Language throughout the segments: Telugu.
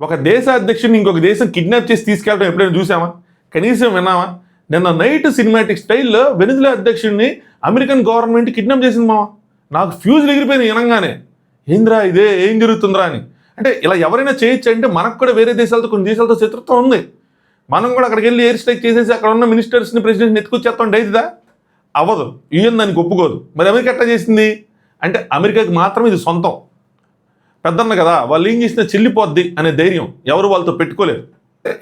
ఒక దేశ అధ్యక్షుడిని ఇంకొక దేశం కిడ్నాప్ చేసి తీసుకెళ్ళడం ఎప్పుడైనా చూసామా? కనీసం విన్నామా? నిన్న నైట్ సినిమాటిక్ స్టైల్లో వెనిజులా అధ్యక్షుడిని అమెరికన్ గవర్నమెంట్ కిడ్నాప్ చేసింది మావా. నాకు ఫ్యూజులు ఎగిరిపోయింది వినంగానే. ఏంద్రా ఇదే, ఏం జరుగుతుందిరా అని. అంటే ఇలా ఎవరైనా చేయొచ్చు అంటే మనకు కూడా వేరే దేశాలతో కొన్ని దేశాలతో శత్రుత్వం ఉంది. మనం కూడా అక్కడికి వెళ్ళి ఎయిర్ స్ట్రైక్ చేసేసి అక్కడ ఉన్న మినిస్టర్స్ని ప్రెసిడెంట్ని ఎత్తుకొచ్చేస్తాం అవుతుందా? అవ్వదు. యూఎన్ దానికి ఒప్పుకోదు. మరి అమెరికా ఎట్లా చేసింది అంటే అమెరికాకి మాత్రం ఇది సొంతం. పెద్దన్న కదా, వాళ్ళు ఏం చేసినా చెల్లిపోద్ది అనే ధైర్యం ఎవరు వాళ్ళతో పెట్టుకోలేరు.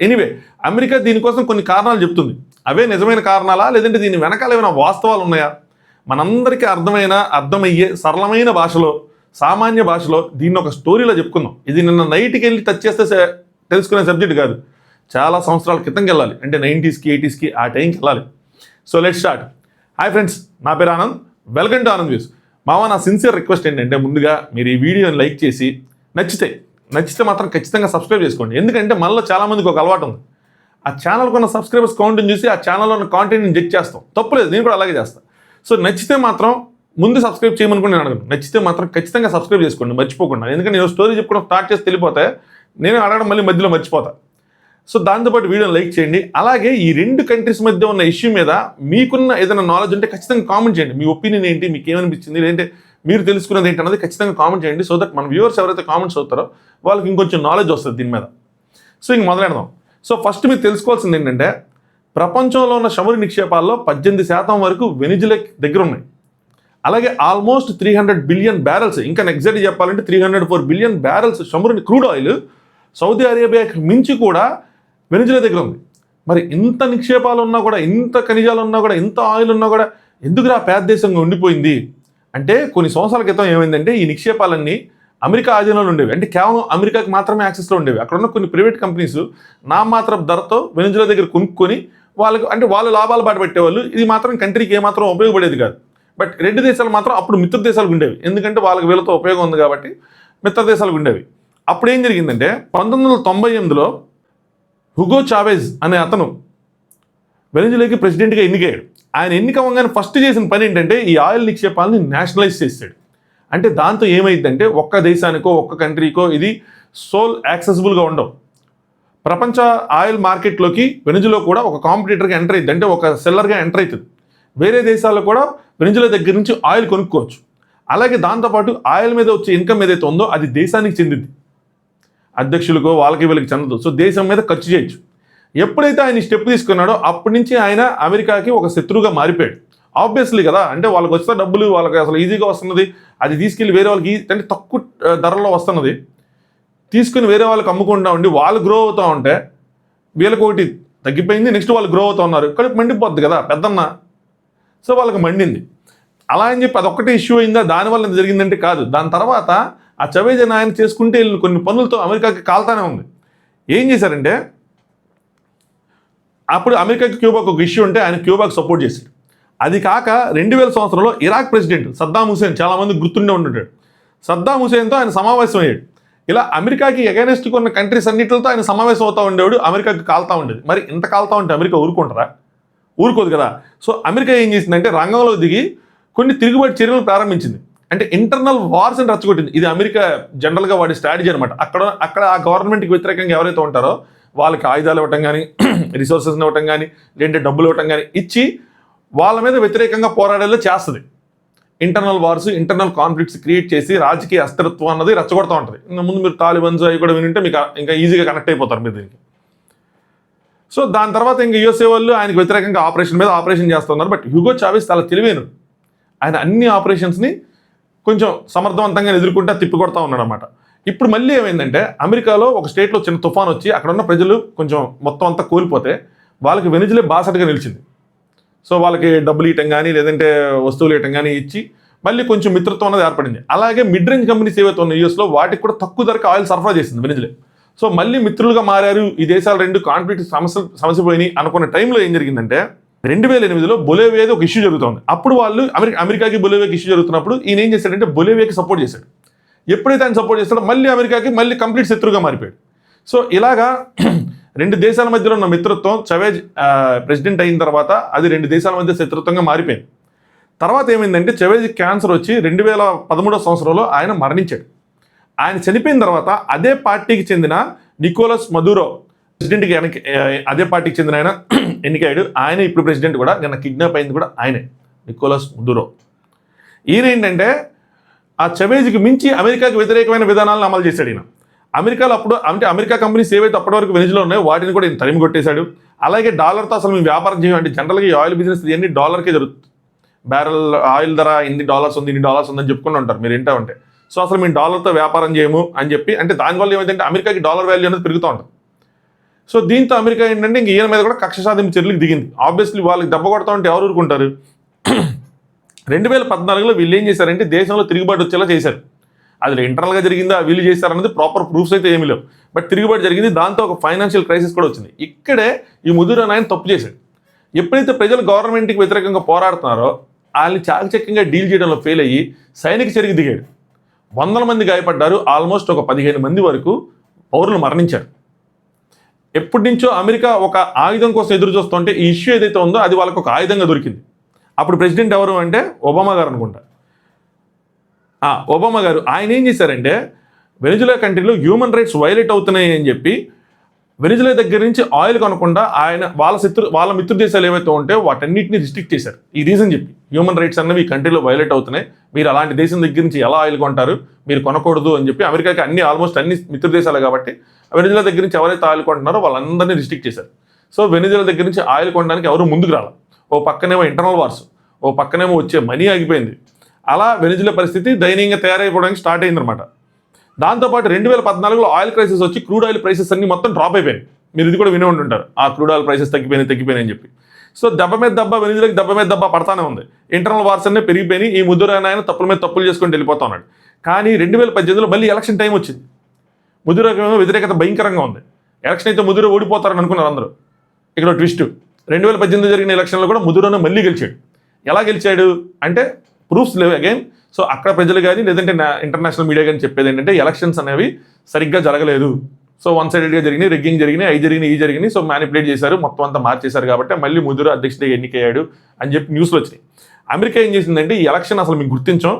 ఎనీవే, అమెరికా దీనికోసం కొన్ని కారణాలు చెప్తుంది. అవే నిజమైన కారణాలా, లేదంటే దీని వెనకాల ఏమైనా వాస్తవాలు ఉన్నాయా? మనందరికీ అర్థమయ్యే సరళమైన భాషలో, సామాన్య భాషలో దీన్ని ఒక స్టోరీలో చెప్పుకుందాం. ఇది నిన్న నైట్కి వెళ్ళి టచ్ చేస్తే తెలుసుకునే సబ్జెక్ట్ కాదు. చాలా సంవత్సరాల క్రితంకి వెళ్ళాలి, అంటే 90s, 80s ఆ టైంకి వెళ్ళాలి. So let's start. Hi friends, నా పేరు Anand. Welcome to Anand views. మావా, నా సిన్సియర్ రిక్వెస్ట్ ఏంటంటే ముందుగా మీరు ఈ వీడియోని లైక్ చేసి నచ్చితే మాత్రం ఖచ్చితంగా సబ్స్క్రైబ్ చేసుకోండి. ఎందుకంటే మనలో చాలామందికి ఒక అలవాటు ఉంది. ఆ ఛానల్కి ఉన్న సబ్స్క్రైబర్స్ కౌంట్ని చూసి ఆ ఛానల్లో ఉన్న కాంటెంట్ని జడ్జ్ చేస్తాం. తప్పులేదు, నేను కూడా అలాగే చేస్తాను. సో నచ్చితే మాత్రం ముందు సబ్స్క్రైబ్ చేయమనుకుని నేను అడగను. నచ్చితే మాత్రం ఖచ్చితంగా సబ్స్క్రైబ్ చేసుకోండి, మర్చిపోకుండా. ఎందుకంటే నేను స్టోరీ చెప్పుకోవడం స్టార్ట్ చేసి వెళ్ళిపోతే నేను అడగడం మళ్ళీ మధ్యలో మర్చిపోతా. సో దాంతోపాటు వీడియోని లైక్ చేయండి. అలాగే ఈ రెండు కంట్రీస్ మధ్య ఉన్న ఇష్యూ మీద మీకున్న ఏదైనా నాలెడ్జ్ ఉంటే ఖచ్చితంగా కామెంట్ చేయండి. మీ ఒపీనియన్ ఏంటి, మీకు ఏమనిపించింది, లేదంటే మీరు తెలుసుకున్నది ఏంటి అన్నది ఖచ్చితంగా కామెంట్ చేయండి. సో దట్ మన వ్యూవర్స్ ఎవరైతే కామెంట్స్ అవుతారో వాళ్ళకి ఇంకొంచెం నాలెడ్జ్ వస్తుంది దీని మీద. సో ఇంక మొదలెడదాం. సో ఫస్ట్ మీరు తెలుసుకోవాల్సింది ఏంటంటే, ప్రపంచంలో ఉన్న చమురు నిక్షేపాల్లో 18% వరకు వెనిజులా దగ్గర ఉన్నాయి. అలాగే ఆల్మోస్ట్ 300 బిలియన్ బ్యారెల్స్, ఇంకా ఎగ్జాక్ట్గా చెప్పాలంటే 304 బిలియన్ బ్యారెల్స్ చమురు క్రూడ్ ఆయిల్ సౌదీ అరేబియాకి మించి కూడా వెనిజులా దగ్గర ఉంది. మరి ఇంత నిక్షేపాలు ఉన్నా కూడా, ఇంత ఖనిజాలు ఉన్నా కూడా, ఇంత ఆయిల్ ఉన్నా కూడా ఎందుకురా పేద దేశంగా ఉండిపోయింది అంటే, కొన్ని సంవత్సరాల క్రితం ఏమైందంటే ఈ నిక్షేపాలన్నీ అమెరికా ఆధీనంలో ఉండేవి. అంటే కేవలం అమెరికాకి మాత్రమే యాక్సెస్లో ఉండేవి. అక్కడ ఉన్న కొన్ని ప్రైవేట్ కంపెనీస్ నామాత్రపు ధరతో వెనిజులా దగ్గర కొనుక్కొని వాళ్ళు లాభాలు బాట పెట్టేవాళ్ళు. ఇది మాత్రం కంట్రీకి ఏమాత్రం ఉపయోగపడేది కాదు. బట్ రెండు దేశాలు మాత్రం అప్పుడు మిత్ర దేశాలకు ఉండేవి. ఎందుకంటే వాళ్ళకి వీళ్ళతో ఉపయోగం ఉంది కాబట్టి మిత్ర దేశాలకు ఉండేవి. అప్పుడు ఏం జరిగిందంటే 1998లో హుగో చావెజ్ అనే అతను వెనిజులాకి ప్రెసిడెంట్గా ఎన్నికయ్యాడు. ఆయన ఎన్నిక అవ్వగానే ఫస్ట్ చేసిన పని ఏంటంటే ఈ ఆయిల్ నిక్షేపాలని నేషనలైజ్ చేసాడు. అంటే దాంతో ఏమైందంటే ఒక్క దేశానికో ఒక్క కంట్రీకో ఇది సోల్ యాక్సెసిబుల్గా ఉండవు. ప్రపంచ ఆయిల్ మార్కెట్లోకి వెనిజులా కూడా ఒక కాంపిటీటర్గా ఎంటర్ అవుతుంది, అంటే ఒక సెల్లర్గా ఎంటర్ అవుతుంది. వేరే దేశాల్లో కూడా వెనిజులా దగ్గర నుంచి ఆయిల్ కొనుక్కోవచ్చు. అలాగే దాంతోపాటు ఆయిల్ మీద వచ్చే ఇన్కమ్ ఏదైతే ఉందో అది దేశానికి చెందింది, అధ్యక్షులకో వాళ్ళకి వీళ్ళకి చెందదు. సో దేశం మీద ఖర్చు చేయొచ్చు. ఎప్పుడైతే ఆయన స్టెప్ తీసుకున్నాడో అప్పటి నుంచి ఆయన అమెరికాకి ఒక శత్రువుగా మారిపోయాడు. ఆబ్వియస్లీ కదా, అంటే వాళ్ళకి వస్తే డబ్బులు వాళ్ళకి అసలు ఈజీగా వస్తున్నది, అది తీసుకెళ్ళి వేరే వాళ్ళకి అంటే తక్కువ ధరలో వస్తున్నది తీసుకుని వేరే వాళ్ళకి అమ్ముకుంటా ఉండి వాళ్ళు గ్రో అవుతూ ఉంటే వీళ్ళకి ఒకటి తగ్గిపోయింది, నెక్స్ట్ వాళ్ళు గ్రో అవుతూ ఉన్నారు, కడుపు మండిపోద్ది కదా పెద్దన్న. సో వాళ్ళకి మండింది. అలా అని చెప్పి అదొక్కటే ఇష్యూ అయిందా, దానివల్ల ఎంత జరిగిందంటే కాదు. దాని తర్వాత ఆ చవేజ్ అని ఆయన చేసుకుంటే కొన్ని పనులతో అమెరికాకి కాల్తానే ఉంది. ఏం చేశారంటే, అప్పుడు అమెరికాకి క్యూబాకి ఒక ఇష్యూ ఉంటే ఆయన క్యూబాకి సపోర్ట్ చేశాడు. అది కాక 2000 సంవత్సరంలో ఇరాక్ ప్రెసిడెంట్ సద్దాం హుసేన్, చాలామంది గుర్తుండే ఉంటాడు, సద్దాం హుసేన్తో ఆయన సమావేశం అయ్యాడు. ఇలా అమెరికాకి ఎగైనెస్ట్గా ఉన్న కంట్రీస్ అన్నింటితో ఆయన సమావేశం అవుతూ ఉండేవాడు, అమెరికాకి కాల్తా ఉండేది. మరి ఇంత కాల్తా ఉంటే అమెరికా ఊరుకుంటారా? ఊరుకోదు కదా. సో అమెరికా ఏం చేసిందంటే రంగంలో దిగి కొన్ని తిరుగుబాటు చర్యలు ప్రారంభించింది. అంటే ఇంటర్నల్ వార్స్ అని రచ్చగొట్టింది. ఇది అమెరికా జనరల్గా వాడి స్ట్రాటజీ అనమాట. అక్కడ ఆ గవర్నమెంట్కి వ్యతిరేకంగా ఎవరైతే ఉంటారో వాళ్ళకి ఆయుధాలు ఇవ్వటం కానీ, రిసోర్సెస్ని ఇవ్వటం కానీ, లేదంటే డబ్బులు ఇవ్వటం కానీ ఇచ్చి వాళ్ళ మీద వ్యతిరేకంగా పోరాడేలా చేస్తుంది. Internal wars, internal conflicts create చేసి రాజకీయ అస్థిరత్వం అన్నది రచ్చగొడతా ఉంటుంది. ముందు మీరు తాలిబన్స్ అవి కూడా వింటే మీకు ఇంకా ఈజీగా కనెక్ట్ అయిపోతారు మీరు దీనికి. సో దాని తర్వాత ఇంకా యూఎస్ఏ వాళ్ళు ఆయనకు వ్యతిరేకంగా ఆపరేషన్ చేస్తున్నారు. బట్ హ్యూగో చావెజ్ చాలా తెలివైన, ఆయన అన్ని ఆపరేషన్స్ని కొంచెం సమర్థవంతంగా ఎదుర్కొంటే తిప్పికొడతా ఉన్నాడు అనమాట. ఇప్పుడు మళ్ళీ ఏమైందంటే, అమెరికాలో ఒక స్టేట్లో చిన్న తుఫాన్ వచ్చి అక్కడ ఉన్న ప్రజలు కొంచెం మొత్తం అంతా కోల్పోతే వాళ్ళకి వెనిజులా బాసటగా నిలిచింది. సో వాళ్ళకి డబ్బులు ఇవ్వటం కానీ, లేదంటే వస్తువులు ఇవ్వటం కానీ ఇచ్చి మళ్ళీ కొంచెం మిత్రత్వం అనేది ఏర్పడింది. అలాగే మిడ్ రేంజ్ కంపెనీస్ ఏవైతే ఉన్న యూఎస్లో వాటికి కూడా తక్కువ ధరకు ఆయిల్ సరఫరా చేసింది వెనిజులా. సో మళ్ళీ మిత్రులుగా మారారు ఈ దేశాలు రెండు. కాన్ఫ్లిక్ట్ సమస్య పోయినాయి అనుకున్న టైంలో ఏం జరిగిందంటే, 2008లో బొలేవియాది ఒక ఇష్యూ జరుగుతుంది. అప్పుడు వాళ్ళు అమెరికాకి బొలేవియాకి ఇష్యూ జరుగుతున్నప్పుడు ఈయన ఏం చేశాడంటే బొలేవియాకి సపోర్ట్ చేశాడు. ఎప్పుడైతే ఆయన సపోర్ట్ చేస్తాడో మళ్ళీ అమెరికాకి కంప్లీట్ శత్రువుగా మారిపోయాడు. సో ఇలాగా రెండు దేశాల మధ్యలో ఉన్న మిత్రత్వం చవేజ్ ప్రెసిడెంట్ అయిన తర్వాత అది రెండు దేశాల మధ్య శత్రుత్వంగా మారిపోయింది. తర్వాత ఏమైందంటే చవేజ్ క్యాన్సర్ వచ్చి 2013 సంవత్సరంలో ఆయన మరణించాడు. ఆయన చనిపోయిన తర్వాత అదే పార్టీకి చెందిన నికోలస్ మదూరో ప్రెసిడెంట్కి అదే పార్టీకి చెందిన ఆయన ఎన్నికయ్యాడు. ఆయన ఇప్పుడు ప్రెసిడెంట్ కూడా, నిన్న కిడ్నాప్ అయింది కూడా ఆయనే, నికోలస్ మదూరో. ఈయన ఏంటంటే ఆ చవేజ్కి మించి అమెరికాకి వ్యతిరేకమైన విధానాలను అమలు చేశాడు ఈయన. అమెరికాలో అప్పుడు అంటే అమెరికా కంపెనీస్ ఏవైతే అప్పటి వరకు వెనిజులా ఉన్నాయో వాటిని కూడా ఈయన తరిమి కొట్టేశాడు. అలాగే డాలర్తో అసలు మేము వ్యాపారం చేయం అంటే జనరల్గా ఈ ఆయిల్ బిజినెస్ ఇవన్నీ డాలర్కే జరుగుతుంది. బ్యారెల్ ఆయిల్ ధర ఇన్ని డాలర్స్ ఉంది, ఇన్ని డాలర్స్ ఉందని చెప్పుకుని ఉంటారు మీరు ఏంటో ఉంటే. సో అసలు మేము డాలర్తో వ్యాపారం చేయము అని చెప్పి, అంటే దానివల్ల ఏమైందంటే అమెరికాకి డాలర్ వాల్యూ అనేది పెరుగుతూ ఉంటుంది. సో దీంతో అమెరికా ఏంటంటే ఇంక ఈయన మీద కూడా కక్ష సాధింపు చర్యలకు దిగింది. ఆబ్వియస్లీ వాళ్ళకి దెబ్బ కొడతా ఉంటే ఎవరు ఊరుకుంటారు. 2014లో వీళ్ళు ఏం చేశారంటే దేశంలో తిరుగుబాటు వచ్చేలా చేశారు. అది ఇంటర్నల్గా జరిగిందా వీళ్ళు చేశారన్నది ప్రాపర్ ప్రూఫ్స్ అయితే ఏమీ లేవు, బట్ తిరుగుబాటు జరిగింది. దాంతో ఒక ఫైనాన్షియల్ క్రైసిస్ కూడా వచ్చింది. ఇక్కడే ఈ మదూరో ఆయన తప్పు చేశాడు. ఎప్పుడైతే ప్రజలు గవర్నమెంట్కి వ్యతిరేకంగా పోరాడుతున్నారో వాళ్ళని చాకచక్యంగా డీల్ చేయడంలో ఫెయిల్ అయ్యి సైనిక చర్యకు దిగాడు. 100 మంది గాయపడ్డారు, ఆల్మోస్ట్ ఒక 15 మంది వరకు పౌరులు మరణించారు. ఎప్పటి నుంచో అమెరికా ఒక ఆయుధం కోసం ఎదురు చూస్తుంటే ఈ ఇష్యూ ఏదైతే ఉందో అది వాళ్ళకు ఒక ఆయుధంగా దొరికింది. అప్పుడు ప్రెసిడెంట్ ఎవరు అంటే ఒబామా గారు అనుకుంటా. ఒబామా గారు ఆయన ఏం చేశారంటే వెనిజులా కంట్రీలో హ్యూమన్ రైట్స్ వైలేట్ అవుతున్నాయి అని చెప్పి వెనిజులా దగ్గర నుంచి ఆయిల్ కొనకుండా ఆయన వాళ్ళ మిత్రు దేశాలు ఏవైతే ఉంటే వాటన్నిటిని రిస్ట్రిక్ట్ చేశారు. ఈ రీజన్ చెప్పి హ్యూమన్ రైట్స్ అన్నవి ఈ కంట్రీలో వైలేట్ అవుతున్నాయి, మీరు అలాంటి దేశం దగ్గర నుంచి ఎలా ఆయిల్ కొంటారు, మీరు కొనకూడదు అని చెప్పి అమెరికాకి ఆల్మోస్ట్ అన్ని మిత్రు దేశాలు కాబట్టి వెనిజులా దగ్గర నుంచి ఎవరైతే ఆయిల్ కొంటున్నారో వాళ్ళందరినీ రిస్ట్రిక్ట్ చేశారు. సో వెనిజులా దగ్గర నుంచి ఆయిల్ కొనడానికి ఎవరు ముందుకు రావాలి. ఓ పక్కనేమో ఇంటర్నల్ వార్స్, ఓ పక్కనేమో వచ్చే మనీ ఆగిపోయింది. అలా వెనిజులా పరిస్థితి దయనీయంగా తయారైపోవడానికి స్టార్ట్ అయిందనమాట. దాంతోపాటు 2014లో ఆయిల్ క్రైసిస్ వచ్చి క్రూడ్ ఆయిల్ ప్రైసెస్ అన్ని మొత్తం డ్రాప్ అయిపోయాయి. మీరు ఇది కూడా వినే ఉంటుంటారు, ఆ క్రూడ్ ఆయిల్ ప్రైసెస్ తగ్గిపోయినాయి అని చెప్పి. సో దెబ్బ మీద దెబ్బ వెనిజులాకి దెబ్బ మీద దెబ్బ పడతానే ఉంది. ఇంటర్నల్ వార్స్ అన్నీ పెరిగిపోయి ఈ మదూరో ఆయన తప్పుల మీద తప్పులు చేసుకొని వెళ్ళిపోతా ఉన్నాడు. కానీ 2018లో మళ్ళీ ఎలక్షన్ టైం వచ్చింది. మదూరోకి వ్యతిరేకత భయంకరంగా ఉంది. ఎలక్షన్ అయితే మదూరో ఓడిపోతారని అనుకున్నారు అందరూ. ఇక్కడ ట్విస్ట్, 2018 జరిగిన ఎలక్షన్లో కూడా మదూరోనే మళ్ళీ గెలిచాడు. ఎలా గెలిచాడు అంటే ప్రూఫ్స్ లేవు అగైన్. సో అక్కడ ప్రజలు కానీ లేదంటే ఇంటర్నేషనల్ మీడియా కానీ చెప్పేది ఏంటంటే ఎలక్షన్స్ అనేవి సరిగ్గా జరగలేదు. సో వన్ సైడెడ్గా జరిగినాయి, రెగ్గింగ్ జరిగినాయి, ఈ జరిగినాయి. సో మ్యానిపులేట్ చేశారు, మొత్తం అంతా మార్చేశారు కాబట్టి మళ్ళీ మదూరో అధ్యక్షుడిగా ఎన్నికయ్యాడు అని చెప్పి న్యూస్లో వచ్చినాయి. అమెరికా ఏం చేసిందంటే ఈ ఎలక్షన్ అసలు మీకు గుర్తించాం,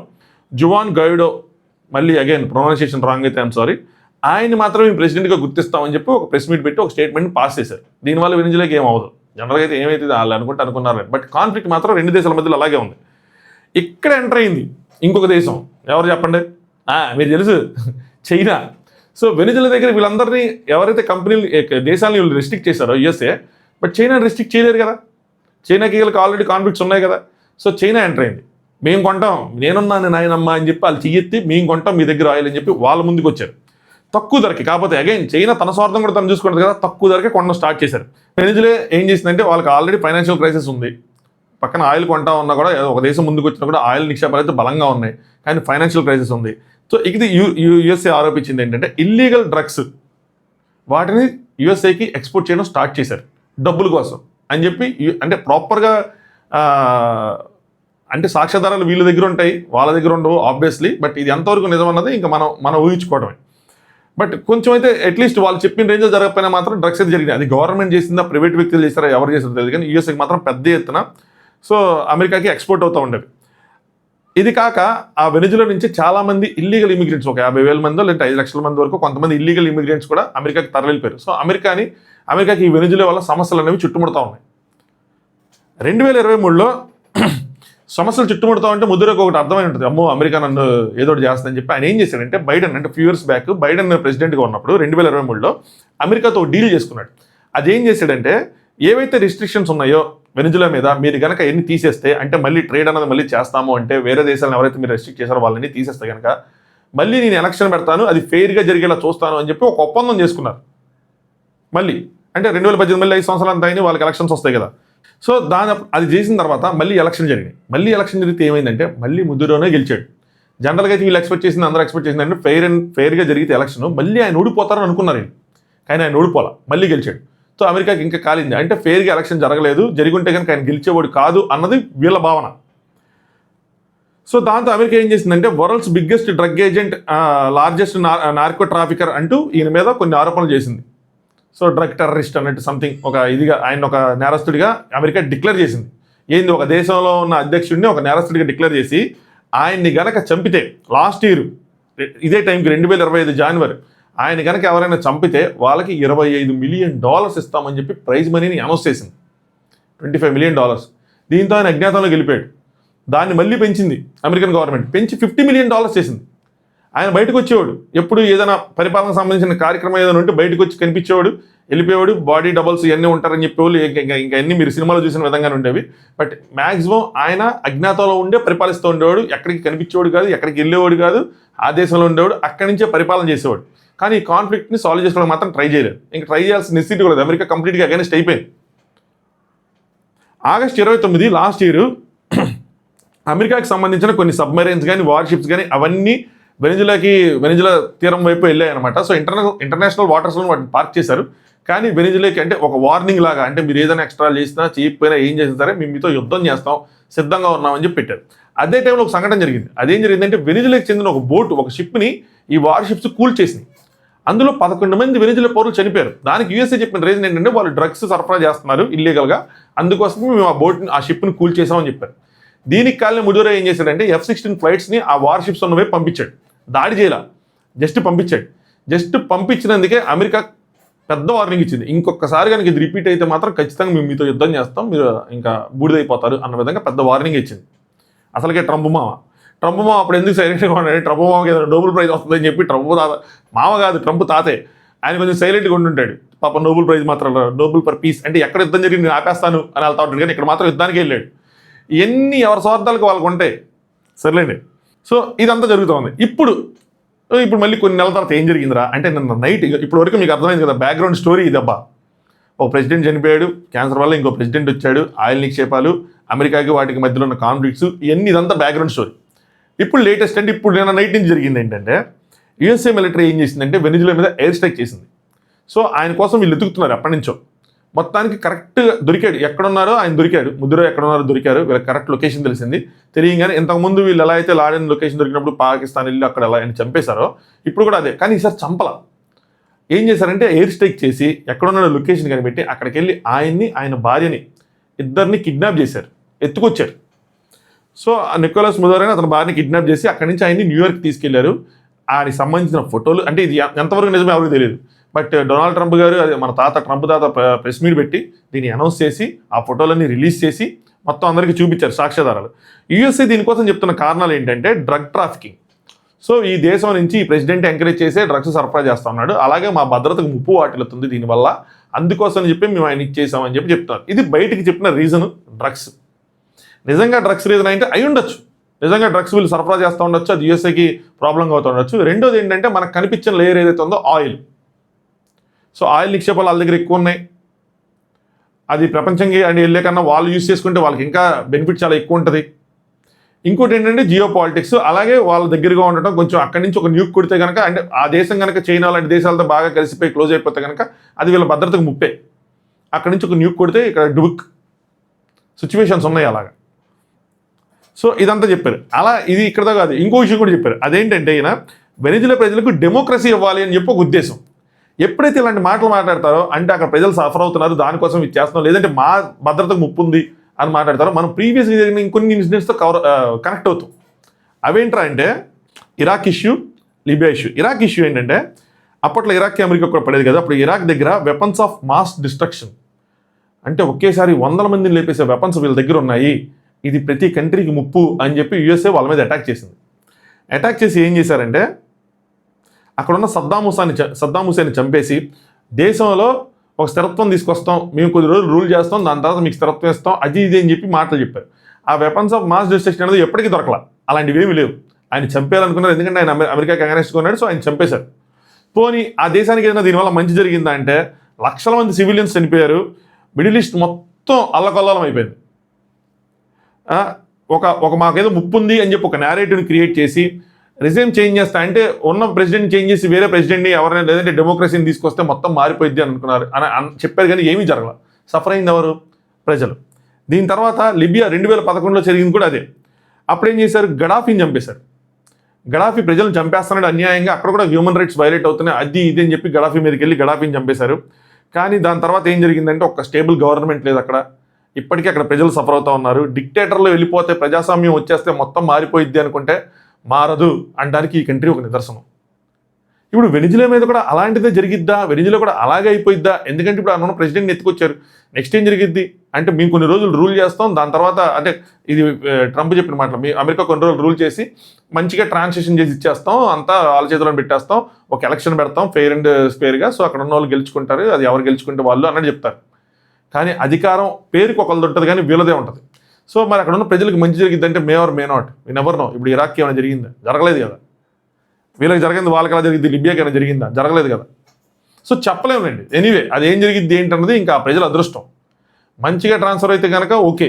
జువాన్ గైడో, మళ్ళీ అగైన్ ప్రొనౌన్సియేషన్ రాంగ్ అయితే ఐఎమ్ సారీ, ఆయన్ని మాత్రం మేము ప్రెసిడెంట్గా గుర్తిస్తామని చెప్పి ఒక ప్రెస్ మీట్ పెట్టి ఒక స్టేట్మెంట్ పాస్ చేశారు. దీనివల్ల వెనిజులాకి ఏం అవ్వదు, జనరల్గా అయితే ఏమైతే వాళ్ళు అనుకున్నారు. బట్ కాన్ఫ్లిక్ట్ మాత్రం రెండు దేశాల మధ్యలో అలాగే ఉంది. ఇక్కడ ఎంటర్ అయింది ఇంకొక దేశం, ఎవరు చెప్పండి? మీరు తెలుసు, చైనా. సో వెనిజులా దగ్గర వీళ్ళందరినీ ఎవరైతే కంపెనీలు దేశాలను వీళ్ళు రెస్ట్రిక్ట్ చేశారో యుఎస్ఏ, బట్ చైనా రెస్ట్రిక్ట్ చేయలేరు కదా. చైనాకి వీళ్ళకి ఆల్రెడీ కాన్ఫ్లిక్ట్స్ ఉన్నాయి కదా. సో చైనా ఎంటర్ అయింది, మేము కొంటాం, నేనున్నాను నాయనమ్మ అని చెప్పి వాళ్ళు చెయ్యెత్తి మేము కొంటాం మీ దగ్గర ఆయిల్ అని చెప్పి వాళ్ళ ముందుకు వచ్చారు తక్కువ ధరకి. కాకపోతే అగైన్ చైనా తన స్వార్థం కూడా తను చూసుకుంటుంది కదా, తక్కువ ధరకే కొనడం స్టార్ట్ చేశారు. వెనిజులా ఏం చేసిందంటే వాళ్ళకి ఆల్రెడీ ఫైనాన్షియల్ క్రైసిస్ ఉంది, పక్కన ఆయిల్ కొంటా ఉన్నా కూడా ఒక దేశం ముందుకు వచ్చినా కూడా ఆయిల్ నిక్షేపాలు అయితే బలంగా ఉన్నాయి, కానీ ఫైనాన్షియల్ క్రైసిస్ ఉంది. సో ఇది యుఎస్ఏ ఆరోపించింది ఏంటంటే ఇల్లీగల్ డ్రగ్స్ వాటిని యుఎస్ఏకి ఎక్స్పోర్ట్ చేయడం స్టార్ట్ చేశారు డబ్బుల కోసం అని చెప్పి. అంటే ప్రాపర్గా అంటే సాక్ష్యాధారాలు వీళ్ళ దగ్గర ఉంటాయి, వాళ్ళ దగ్గర ఉండవు ఆబ్వియస్లీ. బట్ ఇది ఎంతవరకు నిజమన్నది ఇంకా మనం ఊహించుకోవడమే. బట్ కొంచెం అయితే అట్లీస్ట్ వాళ్ళు చెప్పిన రేంజ్లో జరగకపోయినా మాత్రం డ్రగ్స్ అయితే జరిగింది. అది గవర్నమెంట్ చేసిందా, ప్రైవేట్ వ్యక్తులు చేస్తారా, ఎవరు చేస్తారో తెలియదు, కానీ యూఎస్ఏకి మాత్రం పెద్ద ఎత్తున సో అమెరికాకి ఎక్స్పోర్ట్ అవుతూ ఉండేవి. ఇది కాక ఆ వెనిజులా నుంచి చాలామంది ఇల్లీగల్ ఇమిగ్రెంట్స్, ఒక 50,000 మందో లేదంటే 5 లక్షల మంది వరకు కొంతమంది ఇల్లీగల్ ఇమిగ్రెంట్స్ కూడా అమెరికాకి తరలిపోయారు. సో అమెరికాకి ఈ వెనిజులా వల్ల సమస్యలు అనేవి చుట్టుముడుతూ ఉన్నాయి. 2023లో సమస్యలు చుట్టుముడుతూ ఉంటే ముద్రకు ఒకటి అర్థమై ఉంటుంది, అమ్మో అమెరికా నన్ను ఏదో చేస్తుందని చెప్పి ఆయన ఏం చేశాడంటే బైడెన్, అంటే ఫ్యూ ఇయర్స్ బ్యాక్ బైడెన్ ప్రెసిడెంట్గా ఉన్నప్పుడు 2023లో అమెరికాతో డీల్ చేసుకున్నాడు. అదేం చేశాడంటే ఏవైతే రిస్ట్రిక్షన్స్ ఉన్నాయో వెనిజులా మీద మీరు కనుక ఎన్ని తీసేస్తే, అంటే మళ్ళీ ట్రేడ్ అనేది మళ్ళీ చేస్తాము అంటే వేరే దేశాలను ఎవరైతే మీరు రెస్ట్రిక్ట్ చేశారో వాళ్ళని తీసేస్తే కనుక మళ్ళీ నేను ఎలక్షన్ పెడతాను, అది ఫెయిర్గా జరిగేలా చూస్తాను అని చెప్పి ఒక ఒప్పందం చేసుకున్నారు. మళ్ళీ అంటే 2018 మళ్ళీ 5 సంవత్సరాలు అంతా అయినా వాళ్ళకి ఎలక్షన్స్ వస్తాయి కదా. సో అది చేసిన తర్వాత మళ్ళీ ఎలక్షన్ జరిగినాయి. మళ్ళీ ఎలక్షన్ జరిగితే ఏమైందంటే మళ్ళీ మదూరోనే గెలిచాడు. జనరల్గా అయితే వీళ్ళు ఎక్స్పెక్ట్ చేసింది, అందరూ ఎక్స్పెక్ట్ చేసింది అంటే ఫెయిర్గా జరిగితే ఎలక్షన్ మళ్ళీ ఆయన ఓడిపోతారని అనుకున్నారు వీళ్ళు, కానీ ఆయన ఓడిపోలా, మళ్ళీ గెలిచాడు. సో అమెరికాకి ఇంకా కాలింది, అంటే ఫెయిర్గా ఎలక్షన్ జరగలేదు, జరుగుంటే కనుక ఆయన గెలిచేవాడు కాదు అన్నది వీళ్ళ భావన. సో దాంతో అమెరికా ఏం చేసిందంటే world's biggest drug agent, largest narco trafficker అంటూ ఈయన మీద కొన్ని ఆరోపణలు చేసింది. సో డ్రగ్ టెర్రరిస్ట్ అన్నట్టు సంథింగ్ ఒక ఇదిగా ఆయన ఒక నేరస్తుడిగా అమెరికా డిక్లేర్ చేసింది. ఏంది, ఒక దేశంలో ఉన్న అధ్యక్షుడిని ఒక నేరస్తుడిగా డిక్లేర్ చేసి ఆయన్ని గనక చంపితే లాస్ట్ ఇయర్ ఇదే టైంకి 2025 జనవరి ఆయన కనుక ఎవరైనా చంపితే వాళ్ళకి $25 మిలియన్ ఇస్తామని చెప్పి ప్రైజ్ మనీని అనౌన్స్ చేసింది. $25 మిలియన్. దీంతో ఆయన అజ్ఞాతంలో గెలిపాడు. దాన్ని మళ్ళీ పెంచింది అమెరికన్ గవర్నమెంట్, పెంచి $50 మిలియన్ చేసింది. ఆయన బయటకు వచ్చేవాడు, ఎప్పుడు ఏదైనా పరిపాలనకు సంబంధించిన కార్యక్రమం ఏదైనా ఉంటే బయటకు వచ్చి కనిపించేవాడు, వెళ్ళిపోయేవాడు. బాడీ డబల్స్ ఇవన్నీ ఉంటారని చెప్పేవాళ్ళు, ఇంకా అన్ని మీరు సినిమాలో చూసిన విధంగానే ఉండేవి. బట్ మ్యాక్సిమం ఆయన అజ్ఞాతంలో ఉండే పరిపాలిస్తూ ఉండేవాడు, ఎక్కడికి కనిపించేవాడు కాదు, ఎక్కడికి వెళ్ళేవాడు కాదు, ఆ దేశంలో ఉండేవాడు, అక్కడి నుంచే పరిపాలన చేసేవాడు. కానీ ఈ కాన్ఫ్లిక్ట్ని సాల్వ్ చేసుకోవడం మాత్రం ట్రై చేయలేదు. ఇంకా ట్రై చేయాల్సిన నెసిటీ కూడా లేదు, అమెరికా కంప్లీట్గా అగైనెస్ట్ అయిపోయింది. ఆగస్ట్ 29 లాస్ట్ ఇయర్ అమెరికాకి సంబంధించిన కొన్ని సబ్మెరైన్స్ కానీ వార్షిప్స్ కానీ అవన్నీ వెనిజులా తీరం వైపు వెళ్ళాయి అనమాట. సో ఇంటర్నేషనల్ వాటర్స్లో వాటిని పార్క్ చేశారు. కానీ వెనిజులాకి అంటే ఒక వార్నింగ్ లాగా, అంటే మీరు ఏదైనా ఎక్స్ట్రా చేసినా చేయకపోయినా ఏం చేసినా సరే మేము మీతో యుద్ధం చేస్తాం, సిద్ధంగా ఉన్నామని చెప్పి పెట్టారు. అదే టైంలో ఒక సంఘటన జరిగింది. అదేం జరిగిందంటే వెనిజులాకి చెందిన ఒక బోటు, ఒక షిప్ని ఈ వార్షిప్స్ కూల్ చేసింది. అందులో 11 మంది వెనిజులా పౌరులు చనిపోయారు. దానికి యూఎస్ఏ చెప్పిన రీజన్ ఏంటంటే వాళ్ళు డ్రగ్స్ సరఫరా చేస్తున్నారు ఇల్లీగల్గా, అందుకోసమే మేము ఆ షిప్ని కూల్ చేసామని చెప్పారు. దీనికి కాలిన ముడురా ఏం చేశాడంటే F-16 ఫ్లైట్స్ని ఆ వార్షిప్స్ ఉన్న వైపు పంపించాడు. దాడి చేయాల, జస్ట్ పంపించాడు. జస్ట్ పంపించినందుకే అమెరికా పెద్ద వార్నింగ్ ఇచ్చింది, ఇంకొకసారి కనుక ఇది రిపీట్ అయితే మాత్రం ఖచ్చితంగా మేము మీతో యుద్ధం చేస్తాం, మీరు ఇంకా బూడిదైపోతారు అన్న విధంగా పెద్ద వార్నింగ్ ఇచ్చింది. అసలుకే ట్రంప్ మామ అప్పుడు ఎందుకు సైలెంట్గా ఉన్నాడు, ట్రంప్ మామకి ఏదైనా నోబెల్ ప్రైజ్ వస్తుందని చెప్పి ట్రంప్ తాతే ఆయన కొంచెం సైలెంట్గా ఉంటుంటాడు. పాప నోబెల్ ప్రైజ్ మాత్రం నోబెల్ ఫర్ పీస్ అంటే ఎక్కడ యుద్ధం జరిగింది నేను ఆపేస్తాను అని వెళ్తా ఉంటాడు, కానీ ఇక్కడ మాత్రం యుద్ధానికి వెళ్ళాడు. ఎన్ని ఎవరి స్వార్థాలకు వాళ్ళకు ఉంటాయి, సర్లేండి. సో ఇదంతా జరుగుతుంది. ఇప్పుడు మళ్ళీ కొన్ని నెలల తర్వాత ఏం జరిగిందిరా అంటే నిన్న నైట్, ఇప్పుడు వరకు మీకు అర్థమైంది కదా బ్యాక్గ్రౌండ్ స్టోరీ ఇదబ్బా. ఒక ప్రెసిడెంట్ చనిపోయాడు క్యాన్సర్ వల్ల, ఇంకో ప్రెసిడెంట్ వచ్చాడు, ఆయిల్ నిక్షేపాలు, అమెరికాకి వాటికి మధ్యలో ఉన్న కాన్ఫ్లిక్ట్స్, ఇదంతా బ్యాక్గ్రౌండ్ స్టోరీ. ఇప్పుడు లేటెస్ట్ అంటే ఇప్పుడు నిన్న నైట్ నుంచి జరిగింది ఏంటంటే యూఎస్ఏ మిలిటరీ ఏం చేసిందంటే వెనిజులా మీద ఎయిర్ స్ట్రైక్ చేసింది. సో ఆయన కోసం వీళ్ళు ఎతుకుతున్నారు ఎప్పటి నుంచో. మొత్తానికి కరెక్ట్గా దొరికాడు, ఎక్కడున్నారో ఆయన దొరికాడు, ముద్దురో ఎక్కడున్నారో దొరికారు, వీళ్ళకి కరెక్ట్ లొకేషన్ తెలిసింది. తెలియగానే ఇంతకుముందు వీళ్ళు ఎలా అయితే లాడెన్ లొకేషన్ దొరికినప్పుడు పాకిస్తాన్ వెళ్ళి అక్కడ ఎలా ఆయన చంపేశారో ఇప్పుడు కూడా అదే. కానీ ఈసారి చంపల. ఏం చేశారంటే ఎయిర్ స్ట్రైక్ చేసి ఎక్కడున్న లొకేషన్ కనిపెట్టి అక్కడికి వెళ్ళి ఆయన భార్యని ఇద్దరిని కిడ్నాప్ చేశారు, ఎత్తుకొచ్చారు. సో నికోలస్ ముదోరైన అతని భార్యని కిడ్నాప్ చేసి అక్కడి నుంచి ఆయన్ని న్యూయార్క్ తీసుకెళ్లారు. ఆయనకి సంబంధించిన ఫోటోలు, అంటే ఇది ఎంతవరకు నిజమే ఎవరికి తెలియదు, బట్ డొనాల్డ్ ట్రంప్ గారు, అదే మన ట్రంప్ తాత ప్రెస్ మీట్ పెట్టి దీన్ని అనౌన్స్ చేసి ఆ ఫోటోలన్నీ రిలీజ్ చేసి మొత్తం అందరికీ చూపించారు సాక్ష్యాధారాలు. యూఎస్ఏ దీనికోసం చెప్తున్న కారణాలు ఏంటంటే డ్రగ్ ట్రాఫికింగ్. సో ఈ దేశం నుంచి ఈ ప్రెసిడెంట్ ఎంకరేజ్ చేసే డ్రగ్స్ సరఫరా చేస్తా ఉన్నాడు, అలాగే మా భద్రతకు ముప్పు వాటిల్లుతుంది దీనివల్ల, అందుకోసం చెప్పి మేము ఆయన ఇచ్చేసామని చెప్పి చెప్తున్నారు. ఇది బయటికి చెప్పిన రీజన్ డ్రగ్స్. నిజంగా డ్రగ్స్ రీజన్ అయితే అయి ఉండొచ్చు, నిజంగా డ్రగ్స్ వీళ్ళు సరఫరా చేస్తూ ఉండొచ్చు, అది యూఎస్ఏకి ప్రాబ్లంగా అవుతూ ఉండొచ్చు. రెండోది ఏంటంటే మనకు కనిపించిన లేయర్ ఏదైతే ఉందో ఆయిల్. సో ఆయిల్ నిక్షేపాలు వాళ్ళ దగ్గర ఎక్కువ ఉన్నాయి, అది ప్రపంచంకి అండ్ వెళ్ళే కన్నా వాళ్ళు యూజ్ చేసుకుంటే వాళ్ళకి ఇంకా బెనిఫిట్ చాలా ఎక్కువ ఉంటుంది. ఇంకోటి ఏంటంటే జియో పాలిటిక్స్, అలాగే వాళ్ళ దగ్గరగా ఉండటం, కొంచెం అక్కడి నుంచి ఒక న్యూక్ కొడితే కనుక, అంటే ఆ దేశం కనుక చైనా లాంటి దేశాలతో బాగా కలిసిపోయి క్లోజ్ అయిపోతే కనుక అది వీళ్ళ భద్రతకు ముప్పే. అక్కడి నుంచి ఒక న్యూక్ కొడితే ఇక్కడ డుబుక్ సిచ్యువేషన్స్ ఉన్నాయి అలాగా. సో ఇదంతా చెప్పారు. అలా ఇది ఇక్కడతో కాదు, ఇంకో విషయం కూడా చెప్పారు. అదేంటంటే ఈయన వెనిజులా ప్రజలకు డెమోక్రసీ ఇవ్వాలి అని చెప్పి ఒక ఉద్దేశం. ఎప్పుడైతే ఇలాంటి మాటలు మాట్లాడతారో అంటే అక్కడ ప్రజలు సఫర్ అవుతున్నారు, దానికోసం ఇది చేస్తున్నాం, లేదంటే మా భద్రతకు ముప్పు ఉంది అని మాట్లాడతారో, మనం ప్రీవియస్గా జరిగిన ఇంకొన్ని ఇన్సిడెంట్స్తో కనెక్ట్ అవుతాం. అవేంట్రా అంటే Iraq issue, Libya issue. Iraq issue ఏంటంటే అప్పట్లో ఇరాక్కి అమెరికా కూడా పడేది కదా, అప్పుడు ఇరాక్ దగ్గర వెపన్స్ ఆఫ్ మాస్ డిస్ట్రక్షన్, అంటే ఒకేసారి 100 మందిని లేపేసే వెపన్స్ వీళ్ళ దగ్గర ఉన్నాయి, ఇది ప్రతి కంట్రీకి ముప్పు అని చెప్పి యూఎస్ఏ వాళ్ళ మీద అటాక్ చేసింది. అటాక్ చేసి ఏం చేశారంటే అక్కడున్న సద్దాం హుసేన్ని చంపేసి దేశంలో ఒక స్థిరత్వం తీసుకొస్తాం, మేము కొద్ది రోజులు రూల్ చేస్తాం, దాని తర్వాత మీకు స్థిరత్వం ఇస్తాం, అది ఇది అని చెప్పి మాటలు చెప్పారు. ఆ వెపన్స్ ఆఫ్ మాస్ డిస్ట్రక్షన్ అనేది ఎప్పటికీ దొరకలా, అలాంటివి ఏమీ లేవు. ఆయన చంపేయాలనుకున్నారు, ఎందుకంటే ఆయన అమెరికాకి అగనెస్ట్గా ఉన్నాడు, సో ఆయన చంపేశారు. పోనీ ఆ దేశానికి ఏదైనా దీనివల్ల మంచి జరిగిందా అంటే లక్షల మంది సివిలియన్స్ చనిపోయారు, మిడిల్ ఈస్ట్ మొత్తం అల్లకల్లోలం అయిపోయింది. ఒక మాకేదో ముప్పు ఉంది అని చెప్పి ఒక నేరేటివ్ని క్రియేట్ చేసి రిజైమ్ చేంజ్ చేస్తా అంటే ఉన్న ప్రెసిడెంట్ చేంజ్ చేసి వేరే ప్రెసిడెంట్ని ఎవరైనా లేదంటే డెమోక్రసీని తీసుకొస్తే మొత్తం మారిపోయింది అని అనుకున్నారు అని చెప్పారు, కానీ ఏమీ జరగల. సఫర్ అయింది ఎవరు? ప్రజలు. దీని తర్వాత లిబియా 2011లో జరిగింది కూడా అదే. అప్పుడేం చేశారు? గడాఫీని చంపేశారు. గడాఫీ ప్రజలను చంపేస్తున్నాడు అన్యాయంగా, అక్కడ కూడా హ్యూమన్ రైట్స్ వైలేట్ అవుతున్నాయి, అది ఇది అని చెప్పి గడాఫీ మీదకి వెళ్ళి గడాఫీని చంపేశారు. కానీ దాని తర్వాత ఏం జరిగిందంటే ఒక స్టేబుల్ గవర్నమెంట్ లేదు అక్కడ, ఇప్పటికీ అక్కడ ప్రజలు సఫర్ అవుతూ ఉన్నారు. డిక్టేటర్లు వెళ్ళిపోతే ప్రజాస్వామ్యం వచ్చేస్తే మొత్తం మారిపోయిద్ది అనుకుంటే మారదు అనడానికి ఈ కంట్రీ ఒక నిదర్శనం. ఇప్పుడు వెనిజులా మీద కూడా అలాంటిదే జరిగిద్దా, వెనిజులా కూడా అలాగే అయిపోయిద్దా? ఎందుకంటే ఇప్పుడు అన్న ప్రెసిడెంట్ని ఎత్తుకొచ్చారు, నెక్స్ట్ ఏం జరిగిద్ది అంటే మేము కొన్ని రోజులు రూల్ చేస్తాం, దాని తర్వాత అంటే ఇది ట్రంప్ చెప్పిన మాటలు, మీ అమెరికా కొన్ని రోజులు రూల్ చేసి మంచిగా ట్రాన్సాక్షన్ చేసి ఇచ్చేస్తాం, అంతా వాళ్ళ చేతిలో పెట్టేస్తాం, ఒక ఎలక్షన్ పెడతాం ఫెయిర్ అండ్ స్పేర్గా, సో అక్కడ ఉన్న వాళ్ళు గెలుచుకుంటారు, అది ఎవరు గెలుచుకుంటే వాళ్ళు అన్నట్టు చెప్తారు. కానీ అధికారం పేరుకి ఒకళ్ళది ఉంటుంది కానీ వీళ్ళదే ఉంటుంది. సో మరి అక్కడ ఉన్న ప్రజలకు మంచి జరిగిద్ది అంటే may or may not, we never know. ఇప్పుడు ఇరాక్కి ఏమైనా జరిగిందా? జరగలేదు కదా. వీళ్ళకి జరిగింది వాళ్ళకి ఎలా జరిగింది, లిబియాకి ఏమైనా జరిగిందా? జరగలేదు కదా. సో చెప్పలేములేండి. ఎనీవే అది ఏం జరిగింది ఏంటన్నది ఇంకా ప్రజల అదృష్టం. మంచిగా ట్రాన్స్ఫర్ అయితే కనుక ఓకే,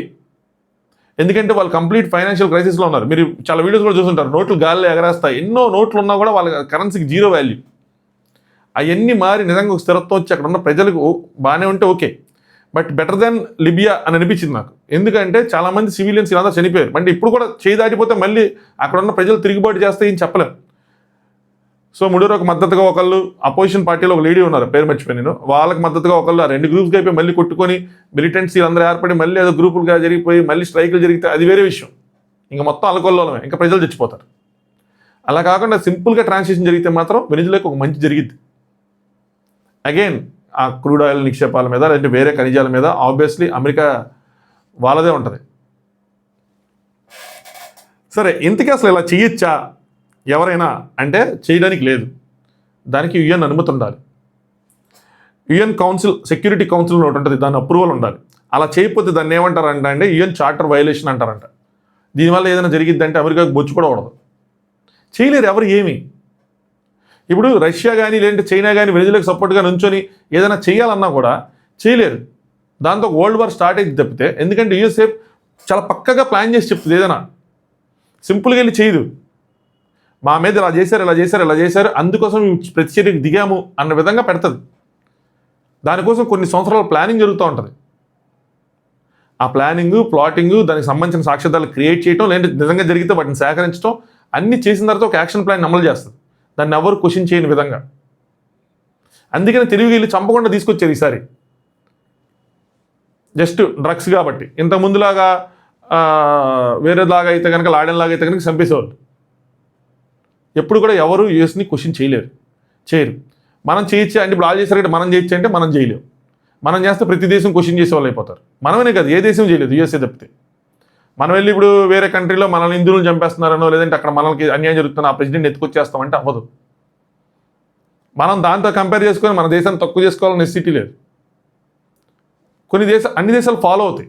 ఎందుకంటే వాళ్ళు కంప్లీట్ ఫైనాన్షియల్ క్రైసిస్లో ఉన్నారు. మీరు చాలా వీడియోస్ కూడా చూస్తుంటారు, నోట్లు గాల్లో ఎగరేస్తాయి, ఎన్నో నోట్లు ఉన్నా కూడా వాళ్ళ కరెన్సీకి జీరో వాల్యూ. అవన్నీ మారి నిజంగా ఒక స్థిరత్వం వచ్చి అక్కడ ఉన్న ప్రజలకు బాగానే ఉంటే okay, but better than Libya అని అనిపించింది నాకు. ఎందుకంటే చాలామంది సివిలియన్స్ ఇలా చనిపోయారు. అంటే ఇప్పుడు కూడా చేయి దాటిపోతే మళ్ళీ అక్కడ ఉన్న ప్రజలు తిరుగుబాటు చేస్తే ఏం చెప్పలేం. సో ముడూరోకు మద్దతుగా ఒకళ్ళు, అపోజిషన్ పార్టీలో ఒక లేడీ ఉన్నారు, పేరు మర్చిపోయి నేను, వాళ్ళకి మద్దతుగా ఒకళ్ళు, ఆ రెండు గ్రూప్స్కి అయిపోయి మళ్ళీ కొట్టుకొని మిలిటెంట్స్ అందరూ ఏర్పడి మళ్ళీ ఏదో గ్రూపులుగా జరిగిపోయి మళ్ళీ స్ట్రైకులు జరిగితే అది వేరే విషయం. ఇంకా మొత్తం అలకొల్లోలమే, ఇంకా ప్రజలు చచ్చిపోతారు. అలా కాకుండా సింపుల్గా ట్రాన్సిషన్ జరిగితే మాత్రం వెనిజులాకి ఒక మంచి జరిగిద్ది. అగైన్ ఆ క్రూడ్ ఆయిల్ నిక్షేపాల మీద లేదంటే వేరే ఖనిజాల మీద ఆబ్వియస్లీ అమెరికా వాళ్ళదే ఉంటుంది. సరే, ఇంతకీ అసలు ఇలా చేయొచ్చా ఎవరైనా అంటే చేయడానికి లేదు. దానికి యుఎన్ అనుమతి ఉండాలి. యుఎన్ కౌన్సిల్, సెక్యూరిటీ కౌన్సిల్ ఒకటి ఉంటుంది, దాని అప్రూవల్ ఉండాలి. అలా చేయకపోతే దాన్ని ఏమంటారంట అంటే యుఎన్ చార్టర్ వైలేషన్ అంటారంట. దీనివల్ల ఏదైనా జరిగిద్దంటే అమెరికాకు బొచ్చు కూడా ఉండదు. చేయలేరు ఎవరు ఏమి. ఇప్పుడు రష్యా కానీ లేదంటే చైనా కానీ వెనిజులాకి సపోర్ట్గా నుంచొని ఏదైనా చేయాలన్నా కూడా చేయలేరు. దాంతో వరల్డ్ వార్ స్టార్ట్ అయింది తప్పితే, ఎందుకంటే యూఎస్ఏ చాలా పక్కగా ప్లాన్ చేసి చెప్తుంది. ఏదైనా సింపుల్గా వెళ్ళి చేయదు. మా మీద ఇలా చేశారు, ఇలా చేశారు, ఇలా చేశారు, అందుకోసం మేము ప్రతిచర్యకు దిగాము అన్న విధంగా పెడుతుంది. దానికోసం కొన్ని సంవత్సరాల ప్లానింగ్ జరుగుతూ ఉంటుంది. ఆ ప్లానింగు, ప్లాటింగు, దానికి సంబంధించిన సాక్ష్యాధారాలు క్రియేట్ చేయడం, లేదంటే నిజంగా జరిగితే వాటిని సేకరించడం, అన్నీ చేసిన తర్వాత ఒక యాక్షన్ ప్లాన్ అమలు చేస్తుంది. దాన్ని ఎవరు క్వశ్చన్ చేయని విధంగా. అందుకని తిరిగి వెళ్ళి చంపకుండా తీసుకొచ్చారు ఈసారి. జస్ట్ డ్రగ్స్ కాబట్టి. ఇంతకుముందులాగా వేరేలాగా అయితే కనుక, లాడెన్లాగా అయితే కనుక చంపేసేవాళ్ళు. ఎప్పుడు కూడా ఎవరు యూఎస్ని క్వశ్చన్ చేయరు. మనం చేయొచ్చా అంటే ఇప్పుడు వాళ్ళు చేశారంటే మనం చేయొచ్చు అంటే మనం చేయలేము. మనం చేస్తే ప్రతి దేశం క్వశ్చన్ చేసే వాళ్ళు అయిపోతారు. మనమనే కాదు, ఏ దేశం చేయలేదు యూఎస్ఏ తప్పితే. మనం వెళ్ళి ఇప్పుడు వేరే కంట్రీలో మనల్ని హిందువులను చంపేస్తున్నారనో లేదంటే అక్కడ మనకి అన్యాయం జరుగుతున్న ఆ ప్రెసిడెంట్ ఎత్తుకొచ్చేస్తామంటే అవ్వదు. మనం దాంతో కంపేర్ చేసుకొని మన దేశాన్ని తక్కువ చేసుకోవాలని నెసిటీ లేదు. అన్ని దేశాలు ఫాలో అవుతాయి.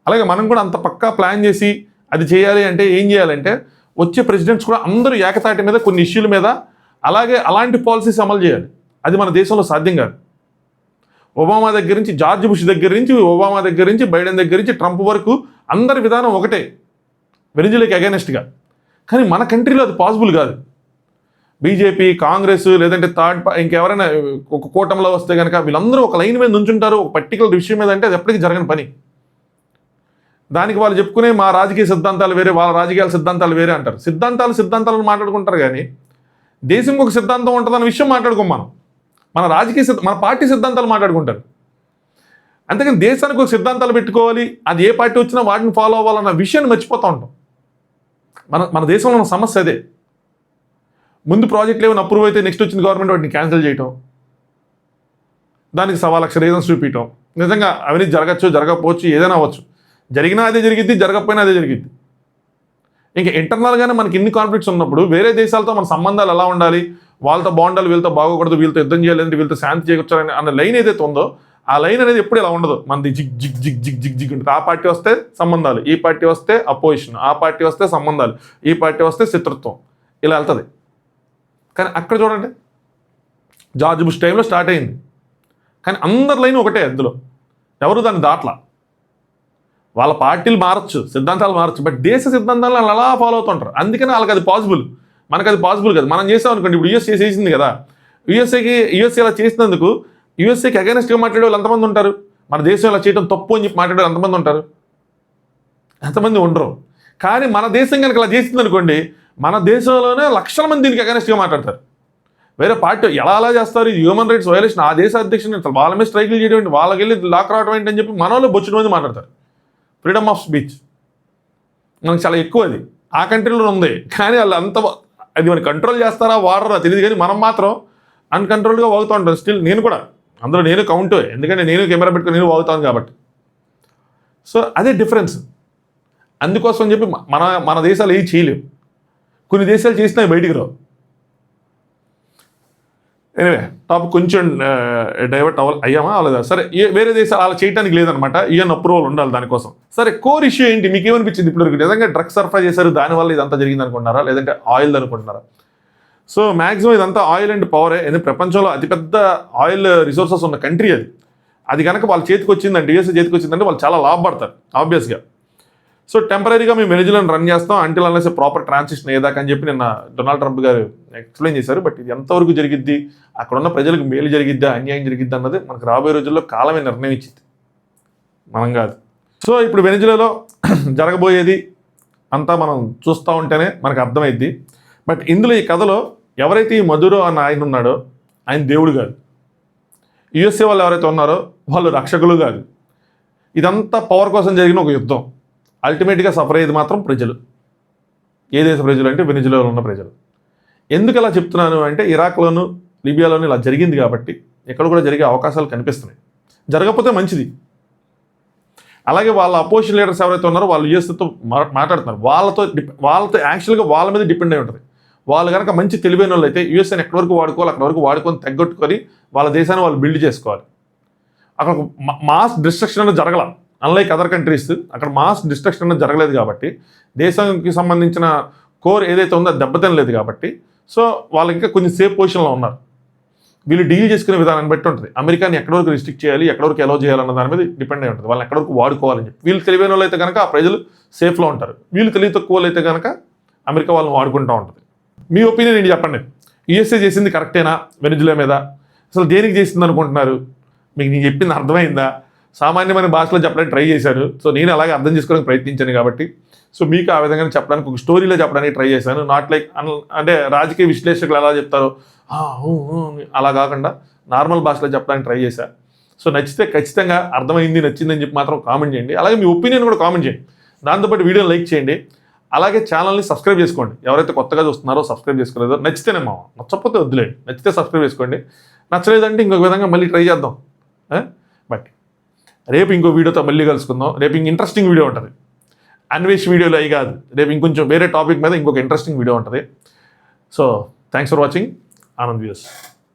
అలాగే మనం కూడా అంత పక్కా ప్లాన్ చేసి అది చేయాలి అంటే ఏం చేయాలంటే వచ్చే ప్రెసిడెంట్స్ కూడా అందరూ ఏకతాటి మీద కొన్ని ఇష్యూల మీద అలాగే అలాంటి పాలసీస్ అమలు చేయాలి. అది మన దేశంలో సాధ్యం కాదు. ఒబామా దగ్గర నుంచి, జార్జ్ బుష్ దగ్గర నుంచి, ఒబామా దగ్గర నుంచి, బైడెన్ దగ్గర నుంచి, ట్రంప్ వరకు అందరి విధానం ఒకటే, వెనిజులాకి అగైనెస్ట్గా. కానీ మన కంట్రీలో అది పాసిబుల్ కాదు. బీజేపీ, కాంగ్రెస్ లేదంటే ఇంకెవరైనా ఒక కూటమిలో వస్తే కనుక వీళ్ళందరూ ఒక లైన్ మీద నుంచుంటారు ఒక పర్టికులర్ విషయం మీద, అంటే అది ఎప్పటికీ జరగని పని. దానికి వాళ్ళు చెప్పుకునే మా రాజకీయ సిద్ధాంతాలు వేరే, వాళ్ళ రాజకీయాల సిద్ధాంతాలు వేరే అంటారు. సిద్ధాంతాలను మాట్లాడుకుంటారు కానీ దేశంకి ఒక సిద్ధాంతం ఉంటుందన్న విషయం మాట్లాడుకోం మనం. మన పార్టీ సిద్ధాంతాలు మాట్లాడుకుంటారు. అంతేకాని దేశానికి ఒక సిద్ధాంతాలు పెట్టుకోవాలి, అది ఏ పార్టీ వచ్చినా వాటిని ఫాలో అవ్వాలన్న విషయాన్ని మర్చిపోతూ ఉంటాం. మన దేశంలో ఉన్న సమస్య అదే. ముందు ప్రాజెక్టులు ఏమైనా అప్రూవ్ అయితే నెక్స్ట్ వచ్చిన గవర్నమెంట్ వాటిని క్యాన్సిల్ చేయటం, దానికి 1,00,000 రీజన్స్ చూపించడం. నిజంగా అవినీతి జరగచ్చు, జరగకపోవచ్చు, ఏదైనా అవ్వచ్చు. జరిగినా అదే జరిగిద్ది, జరగకపోయినా అదే జరిగిద్ది. ఇంకా ఇంటర్నల్గానే మనకి ఇన్ని కాన్ఫ్లిక్ట్స్ ఉన్నప్పుడు వేరే దేశాలతో మన సంబంధాలు ఎలా ఉండాలి, వాళ్ళతో బాగుండాలి, వీళ్ళతో బాగోకూడదు, వీళ్ళతో యుద్ధం చేయాలంటే వీళ్ళతో శాంతి చేయకొచ్చారని అన్న లైన్ ఏదైతే ఉందో ఆ లైన్ అనేది ఎప్పుడు ఇలా ఉండదు. మనది zig zig zig zig zig zig ఉంటుంది. ఆ పార్టీ వస్తే సంబంధాలు, ఈ పార్టీ వస్తే అపోజిషన్, ఆ పార్టీ వస్తే సంబంధాలు, ఈ పార్టీ వస్తే శత్రుత్వం, ఇలా వెళ్తుంది. కానీ అక్కడ చూడండి, జార్జ్ బుష్ టైంలో స్టార్ట్ అయింది, కానీ అందరి లైన్ ఒకటే. అందులో ఎవరు దాన్ని దాట్లా. వాళ్ళ పార్టీలు మారచ్చు, సిద్ధాంతాలు మారచ్చు, బట్ దేశ సిద్ధాంతాలను అలా ఫాలో అవుతుంటారు. అందుకని వాళ్ళకి అది పాసిబుల్, మనకు అది పాసిబుల్ కాదు. మనం చేసాం అనుకోండి, ఇప్పుడు యూఎస్ఏ చేసింది కదా, యూఎస్ఏ ఇలా చేసినందుకు యూఎస్ఏకి అగైనెస్ట్గా మాట్లాడే వాళ్ళు ఎంతమంది ఉంటారు? మన దేశం ఇలా చేయడం తప్పు అని చెప్పి మాట్లాడే వాళ్ళు ఎంతమంది ఉంటారు? ఎంతమంది ఉండరు. కానీ మన దేశం కనుక ఇలా చేసింది అనుకోండి, మన దేశంలోనే లక్షల మంది దీనికి అగైనెస్ట్గా మాట్లాడతారు. వేరే పార్టీ ఎలా అలా చేస్తారు, ఇది హ్యూమన్ రైట్స్ వైలేషన్, ఆ దేశ అధ్యక్షుని వాళ్ళ మీద స్ట్రైకులు చేయడం ఏంటి, వాళ్ళకి వెళ్ళి లాక్ రావడం ఏంటి అని చెప్పి మన వాళ్ళు బొచ్చిన మంది మాట్లాడతారు. ఫ్రీడమ్ ఆఫ్ స్పీచ్ మనకు చాలా ఎక్కువ, అది ఆ కంట్రీలో ఉంది. కానీ వాళ్ళు అంత అది మనం కంట్రోల్ చేస్తారా వాడరా తెలియదు, కానీ మనం మాత్రం అన్కంట్రోల్గా వాగుతూ ఉంటాం. స్టిల్ నేను కూడా అందులో నేను కౌంట్, ఎందుకంటే నేను కెమెరా పెట్టుకుని నేను వాగుతాను కాబట్టి. సో అదే డిఫరెన్స్. అందుకోసం అని చెప్పి మన దేశాలు ఏం చేయలేవు, కొన్ని దేశాలు చేసినా బయటికి రావు. ఎనివే టాపిక్ కొంచెం డైవర్ట్ అయ్యామా అవ్వలేదా? సరే, వేరే దేశాలు అలా చేయడానికి లేదనమాట, ఈయన అప్రూవల్ ఉండాలి దానికోసం. సరే, కోర్ ఇష్యూ ఏంటి మీకు ఏమనిపించింది ఇప్పటివరకు? నిజంగా డ్రగ్స్ సరఫరా చేశారు దానివల్ల ఇదంతా జరిగింది అనుకుంటున్నారా, లేదంటే ఆయిల్ అనుకుంటున్నారా? సో మ్యాక్సిమం ఇదంతా ఆయిల్ అండ్ పవరే. ఎందుకంటే ప్రపంచంలో అతిపెద్ద ఆయిల్ రిసోర్సెస్ ఉన్న కంట్రీ అది కనుక వాళ్ళ చేతికి వచ్చిందంటే, యూఎస్ఏ చేతికి వచ్చిందంటే వాళ్ళు చాలా లాభపడతారు ఆబ్వియస్గా. సో టెంపరీగా మేము వెనిజులాను రన్ చేస్తాం అంటిల్ అన్లెస్ ప్రాపర్ ట్రాన్సిషన్ ఏదాకా అని చెప్పి నిన్న డొనాల్డ్ ట్రంప్ గారు ఎక్స్ప్లెయిన్ చేశారు. బట్ ఇది ఎంతవరకు జరిగిద్ది, అక్కడ ఉన్న ప్రజలకు మేలు జరిగిద్దా అన్యాయం జరిగిద్దా అన్నది మనకు రాబోయే రోజుల్లో కాలమే నిర్ణయం ఇచ్చింది, మనం కాదు. సో ఇప్పుడు వెనిజులాలో జరగబోయేది అంతా మనం చూస్తూ ఉంటేనే మనకు అర్థమైద్ది. బట్ ఇందులో ఈ కథలో ఎవరైతే ఈ మధురో అన్న ఆయన ఉన్నాడో ఆయన దేవుడు కాదు, యుఎస్ఏ వాళ్ళు ఎవరైతే ఉన్నారో వాళ్ళు రక్షకులు కాదు. ఇదంతా పవర్ కోసం జరిగిన ఒక యుద్ధం. అల్టిమేట్గా సఫర్ అయ్యేది మాత్రం ప్రజలు. ఏ దేశ ప్రజలు అంటే వెనిజులాలో ఉన్న ప్రజలు. ఎందుకు ఇలా చెప్తున్నాను అంటే, ఇరాక్లోను లిబియాలోను ఇలా జరిగింది కాబట్టి ఎక్కడ కూడా జరిగే అవకాశాలు కనిపిస్తున్నాయి. జరగకపోతే మంచిది. అలాగే వాళ్ళ అపోజిషన్ లీడర్స్ ఎవరైతే ఉన్నారో వాళ్ళు యుఎస్తో మాట్లాడుతున్నారు, వాళ్ళతో యాక్చువల్గా వాళ్ళ మీద డిపెండ్ అయి ఉంటుంది. వాళ్ళు కనుక మంచి తెలివైన వాళ్ళు అయితే యుఎస్ఏని ఎక్కడి వరకు వాడుకోవాలి అక్కడ వరకు వాడుకొని తగ్గొట్టుకొని వాళ్ళ దేశాన్ని వాళ్ళు బిల్డ్ చేసుకోవాలి. అక్కడ మాస్ డిస్ట్రక్షన్ అనేది జరగల. అన్లైక్ అదర్ కంట్రీస్ అక్కడ మాస్ డిస్ట్రక్షన్ అనేది జరగలేదు కాబట్టి, దేశానికి సంబంధించిన కోర్ ఏదైతే ఉందో అది దెబ్బతినలేదు కాబట్టి, సో వాళ్ళు ఇంకా కొంచెం సేఫ్ పొజిషన్లో ఉన్నారు. వీళ్ళు డీల్ చేసుకునే విధానాన్ని బట్టి ఉంటుంది. అమెరికాని ఎక్కడి వరకు రిస్ట్రిక్ట్ చేయాలి, ఎక్కడి వరకు అలౌ చేయాలన్న దాని మీద డిపెండ్ అయి ఉంటుంది. వాళ్ళని ఎక్కడి వరకు వాడుకోవాలని చెప్పి. వీళ్ళు తెలివైన వాళ్ళు అయితే కనుక ఆ ప్రజలు సేఫ్లో ఉంటారు. వీళ్ళు తెలివి తక్కువ వాళ్ళు అయితే కనుక అమెరికా వాళ్ళని వాడుకుంటూ ఉంటుంది. మీ ఒపీనియన్ ఏంటి చెప్పండి? యుఎస్ఏ చేసింది కరెక్టేనా వెనిజులా మీద? అసలు దేనికి చేసింది అనుకుంటున్నారు? మీకు నేను చెప్పింది అర్థమైందా? సామాన్యమైన భాషలో చెప్పడానికి ట్రై చేశారు. సో నేను అలాగే అర్థం చేసుకోవడానికి ప్రయత్నించాను కాబట్టి, సో మీకు ఆ విధంగా చెప్పడానికి ఒక స్టోరీలో చెప్పడానికి ట్రై చేశాను. నాట్ లైక్ అంటే రాజకీయ విశ్లేషకులు ఎలా చెప్తారో అలా కాకుండా నార్మల్ భాషలో చెప్పడానికి ట్రై చేశాను. సో నచ్చితే ఖచ్చితంగా అర్థమైంది, నచ్చిందని చెప్పి మాత్రం కామెంట్ చేయండి. అలాగే మీ ఒపీనియన్ కూడా కామెంట్ చేయండి. దాంతోపాటు వీడియోని లైక్ చేయండి. అలాగే ఛానల్ని సబ్స్క్రైబ్ చేసుకోండి. ఎవరైతే కొత్తగా చూస్తున్నారో సబ్స్క్రైబ్ చేసుకోలేదో, నచ్చితేనే నచ్చకపోతే వద్దులేండి. నచ్చితే సబ్స్క్రైబ్ చేసుకోండి, నచ్చలేదంటే ఇంకొక విధంగా మళ్ళీ ట్రై చేద్దాం. బట్ రేపు ఇంకో వీడియోతో మళ్ళీ కలుసుకుందాం. రేపు ఇంక ఇంట్రెస్టింగ్ వీడియో ఉంటుంది. అన్వేష్ వీడియోలో అవి కాదు, రేపు ఇంకొంచెం వేరే టాపిక్ మీద ఇంకొక ఇంట్రెస్టింగ్ వీడియో ఉంటుంది. So thanks for watching Anand views.